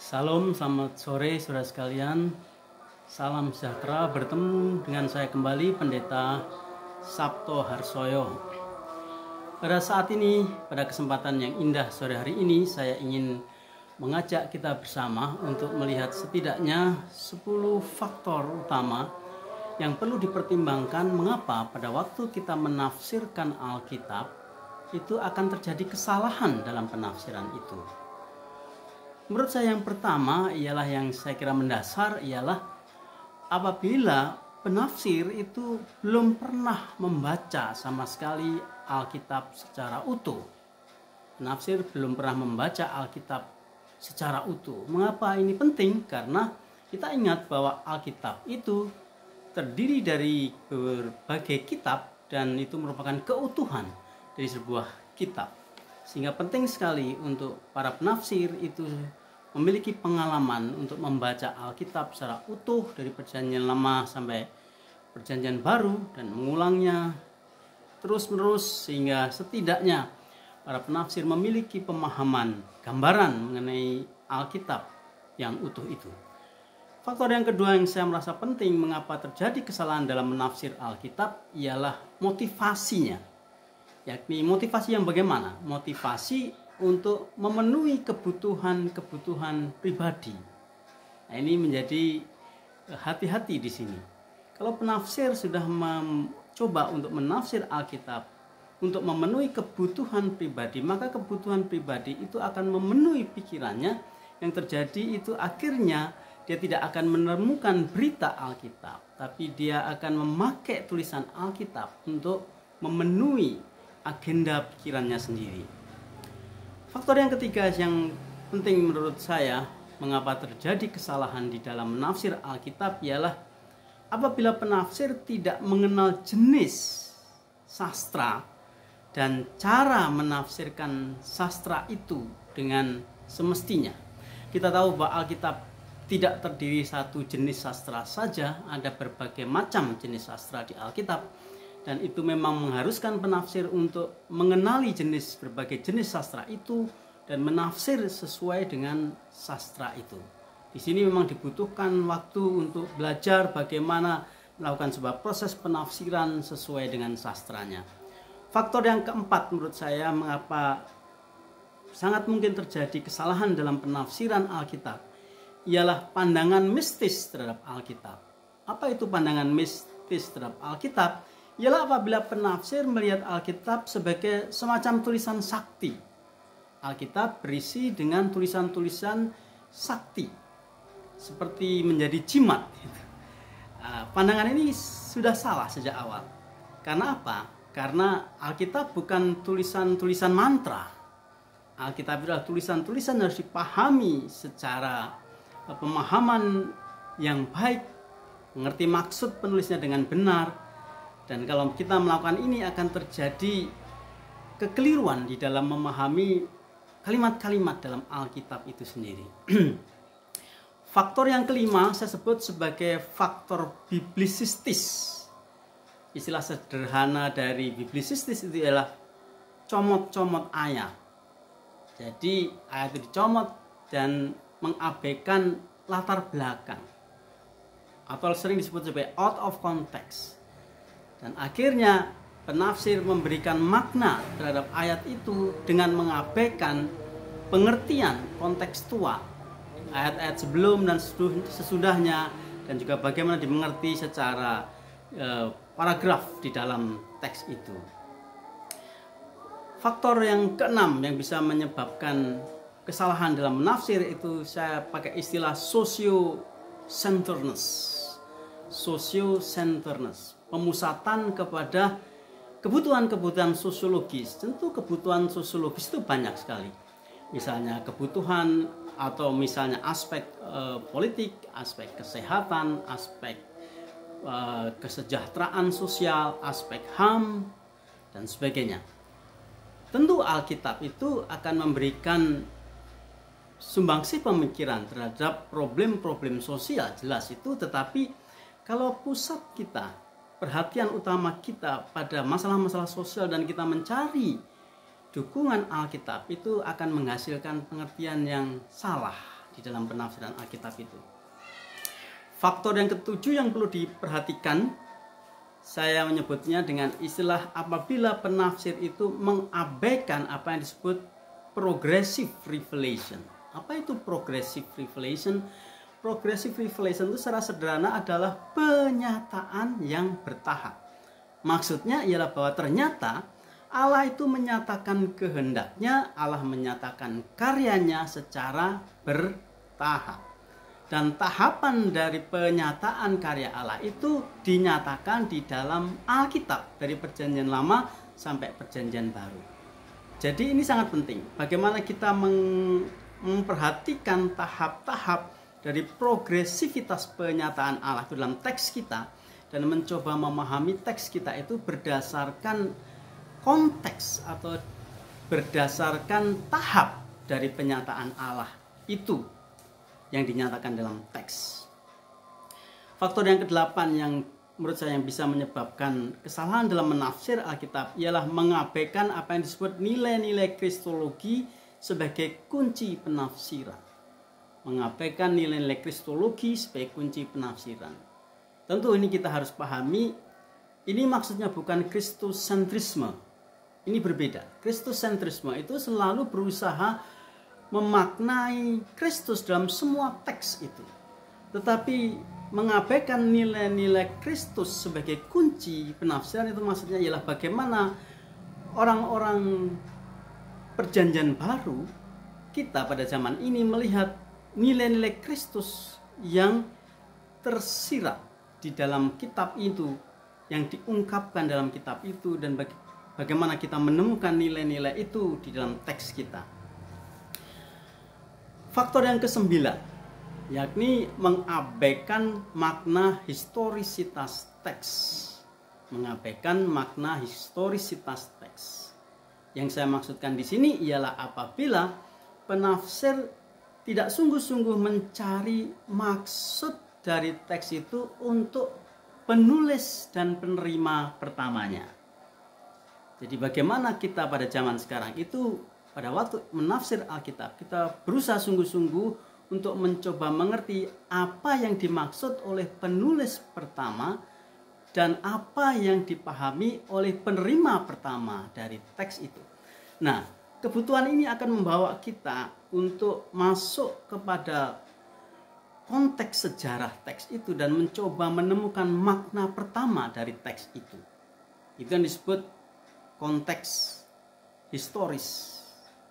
Salam, selamat sore saudara sekalian. Salam sejahtera, bertemu dengan saya kembali Pendeta Sabto Harsoyo. Pada saat ini, pada kesempatan yang indah sore hari ini, saya ingin mengajak kita bersama untuk melihat setidaknya 10 faktor utama yang perlu dipertimbangkan mengapa pada waktu kita menafsirkan Alkitab itu akan terjadi kesalahan dalam penafsiran itu. Menurut saya yang pertama ialah yang saya kira mendasar ialah apabila penafsir itu belum pernah membaca sama sekali Alkitab secara utuh. Penafsir belum pernah membaca Alkitab secara utuh. Mengapa ini penting? Karena kita ingat bahwa Alkitab itu terdiri dari berbagai kitab dan itu merupakan keutuhan dari sebuah kitab. Sehingga penting sekali untuk para penafsir itu memiliki pengalaman untuk membaca Alkitab secara utuh dari Perjanjian Lama sampai Perjanjian Baru dan mengulangnya terus-menerus sehingga setidaknya para penafsir memiliki pemahaman, gambaran mengenai Alkitab yang utuh itu. Faktor yang kedua yang saya merasa penting mengapa terjadi kesalahan dalam menafsir Alkitab ialah motivasinya. Yakni motivasi yang bagaimana? Motivasi untuk memenuhi kebutuhan pribadi. Nah, ini menjadi hati-hati di sini. Kalau penafsir sudah mencoba untuk menafsir Alkitab untuk memenuhi kebutuhan pribadi, maka kebutuhan pribadi itu akan memenuhi pikirannya. Yang terjadi itu akhirnya dia tidak akan menemukan berita Alkitab, tapi dia akan memakai tulisan Alkitab untuk memenuhi agenda pikirannya sendiri. Faktor yang ketiga yang penting menurut saya mengapa terjadi kesalahan di dalam menafsir Alkitab ialah apabila penafsir tidak mengenal jenis sastra dan cara menafsirkan sastra itu dengan semestinya. Kita tahu bahwa Alkitab tidak terdiri satu jenis sastra saja, ada berbagai macam jenis sastra di Alkitab. Dan itu memang mengharuskan penafsir untuk mengenali berbagai jenis sastra itu dan menafsir sesuai dengan sastra itu. Di sini memang dibutuhkan waktu untuk belajar bagaimana melakukan sebuah proses penafsiran sesuai dengan sastranya. Faktor yang keempat menurut saya mengapa sangat mungkin terjadi kesalahan dalam penafsiran Alkitab ialah pandangan mistis terhadap Alkitab. Apa itu pandangan mistis terhadap Alkitab? Ialah apabila penafsir melihat Alkitab sebagai semacam tulisan sakti. Alkitab berisi dengan tulisan-tulisan sakti, seperti menjadi jimat. Pandangan ini sudah salah sejak awal. Karena apa? Karena Alkitab bukan tulisan-tulisan mantra. Alkitab adalah tulisan-tulisan yang harus dipahami secara pemahaman yang baik, mengerti maksud penulisnya dengan benar. Dan kalau kita melakukan ini akan terjadi kekeliruan di dalam memahami kalimat-kalimat dalam Alkitab itu sendiri. Faktor yang kelima saya sebut sebagai faktor biblisistis. Istilah sederhana dari biblisistis itu adalah comot-comot ayat. Jadi ayat itu dicomot dan mengabaikan latar belakang. Atau sering disebut sebagai out of context. Dan akhirnya penafsir memberikan makna terhadap ayat itu dengan mengabaikan pengertian kontekstual ayat-ayat sebelum dan sesudahnya dan juga bagaimana dimengerti secara paragraf di dalam teks itu. Faktor yang keenam yang bisa menyebabkan kesalahan dalam menafsir itu saya pakai istilah socio-centeredness. Pemusatan kepada kebutuhan-kebutuhan sosiologis. Tentu kebutuhan sosiologis itu banyak sekali. Misalnya kebutuhan atau misalnya aspek politik, aspek kesehatan, aspek kesejahteraan sosial, aspek HAM, dan sebagainya. Tentu Alkitab itu akan memberikan sumbangsi pemikiran terhadap problem-problem sosial, jelas itu, tetapi kalau pusat kita, perhatian utama kita pada masalah-masalah sosial dan kita mencari dukungan Alkitab itu akan menghasilkan pengertian yang salah di dalam penafsiran Alkitab itu. Faktor yang ketujuh yang perlu diperhatikan, saya menyebutnya dengan istilah apabila penafsir itu mengabaikan apa yang disebut progressive revelation. Apa itu progressive revelation? Progressive revelation itu secara sederhana adalah penyataan yang bertahap. Maksudnya ialah bahwa ternyata Allah itu menyatakan kehendaknya, Allah menyatakan karyanya secara bertahap. Dan tahapan dari penyataan karya Allah itu dinyatakan di dalam Alkitab dari Perjanjian Lama sampai Perjanjian Baru. Jadi ini sangat penting. Bagaimana kita memperhatikan tahap-tahap dari progresivitas penyataan Allah itu dalam teks kita dan mencoba memahami teks kita itu berdasarkan konteks atau berdasarkan tahap dari penyataan Allah itu yang dinyatakan dalam teks. Faktor yang ke-8 yang menurut saya yang bisa menyebabkan kesalahan dalam menafsir Alkitab ialah mengabaikan apa yang disebut nilai-nilai kristologi sebagai kunci penafsiran. Mengabaikan nilai-nilai kristologi sebagai kunci penafsiran. Tentu ini kita harus pahami, ini maksudnya bukan Kristusentrisme. Ini berbeda. Kristusentrisme itu selalu berusaha memaknai Kristus dalam semua teks itu. Tetapi mengabaikan nilai-nilai Kristus sebagai kunci penafsiran itu maksudnya ialah bagaimana orang-orang Perjanjian Baru kita pada zaman ini melihat nilai-nilai Kristus yang tersirat di dalam kitab itu, yang diungkapkan dalam kitab itu, dan bagaimana kita menemukan nilai-nilai itu di dalam teks kita. Faktor yang ke-9, yakni mengabaikan makna historisitas teks. Mengabaikan makna historisitas teks. Yang saya maksudkan di sini ialah apabila penafsir tidak sungguh-sungguh mencari maksud dari teks itu untuk penulis dan penerima pertamanya. Jadi bagaimana kita pada zaman sekarang itu pada waktu menafsir Alkitab, kita berusaha sungguh-sungguh untuk mencoba mengerti apa yang dimaksud oleh penulis pertama dan apa yang dipahami oleh penerima pertama dari teks itu. Nah, kebutuhan ini akan membawa kita untuk masuk kepada konteks sejarah teks itu dan mencoba menemukan makna pertama dari teks itu. Itu yang disebut konteks historis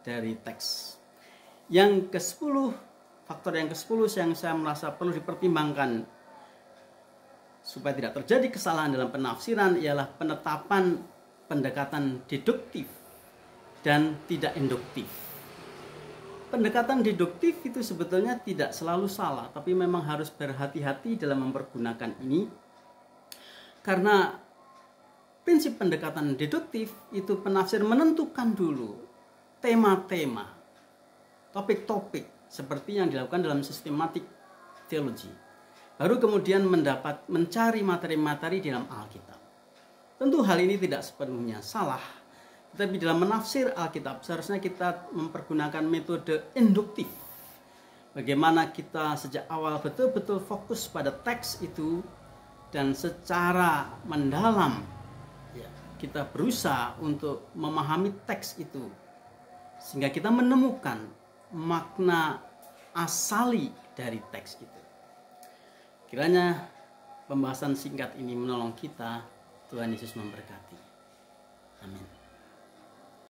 dari teks. Yang ke-10, faktor yang ke-10 yang saya merasa perlu dipertimbangkan supaya tidak terjadi kesalahan dalam penafsiran ialah penetapan pendekatan deduktif dan tidak induktif. Pendekatan deduktif itu sebetulnya tidak selalu salah, tapi memang harus berhati-hati dalam mempergunakan ini. Karena prinsip pendekatan deduktif itu penafsir menentukan dulu tema-tema, topik-topik seperti yang dilakukan dalam sistematik teologi. Baru kemudian mencari materi-materi di dalam Alkitab. Tentu hal ini tidak sepenuhnya salah. Tetapi dalam menafsir Alkitab seharusnya kita mempergunakan metode induktif. Bagaimana kita sejak awal betul-betul fokus pada teks itu dan secara mendalam kita berusaha untuk memahami teks itu. Sehingga kita menemukan makna asali dari teks itu. Kiranya pembahasan singkat ini menolong kita. Tuhan Yesus memberkati. Amin.